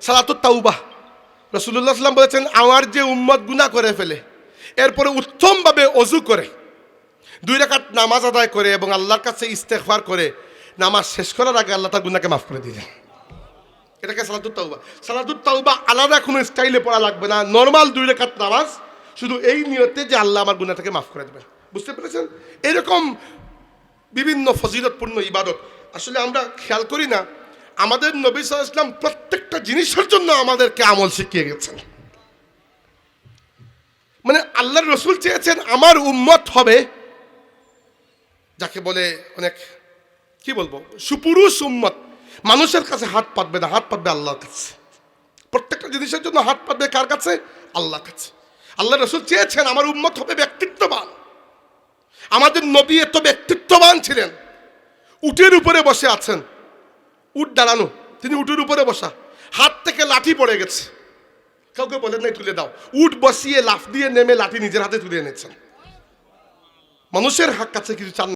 সালাতুত তাওবাহ। রাসূলুল্লাহ সাল্লাল্লাহু আলাইহি ওয়াসাল্লাম বলেছেন, আমার যে উম্মত গুনাহ করে ফেলে, এরপরে উত্তমভাবে ওযু করে 2 রাকাত নামাজ আদায় করে এবং আল্লাহর কাছে ইস্তেগফার করে নামাজ শেষ করার আগে আল্লাহ তার গুনাহকে মাফ করে দিলেন। এটাকে সালাতুত তাওবাহ। সালাতুত তাওবাহ আলাদা কোনো স্টাইলে পড়া লাগবে না, নরমাল 2 রাকাত নামাজ, শুধু এই নিয়তে যে আল্লাহ আমার গুনাহটাকে মাফ করে দেবেন। বুঝতে পেরেছেন? এরকম বিভিন্ন ফজিলতপূর্ণ ইবাদত আসলে আমরা খেয়াল করি না। আমাদের নবী সাল্লাল্লাহু আলাইহি ওয়াসাল্লাম প্রত্যেকটা জিনিসের জন্য আমাদেরকে আমল শিখিয়ে গেছেন। মানে আল্লাহর রাসূল চেয়েছেন আমার উম্মত হবে যাকে বলে অনেক কি বলবো সুপুরুষ উম্মত, মানুষের কাছে হাত পাতবে না, হাত পাতবে আল্লাহর কাছে। প্রত্যেকটা জিনিসের জন্য হাত পাতবে কার কাছে? আল্লাহর কাছে। আল্লাহ রাসূল চেয়েছেন আমার উম্মত হবে ব্যক্তিত্ববান। আমাদের নবী এত ব্যক্তিত্ববান ছিলেন, উটের উপরে বসে আছেন, উট দাঁড়ানো, তিনি উটের উপরে বসা, হাত থেকে লাঠি পড়ে গেছে, কাউকে বলেন নাই তুলে দাও, উট বসিয়ে লাফ দিয়ে নেমে লাঠি নিজের হাতে তুলে এনেছেন। মানুষের কাছে কিছু চান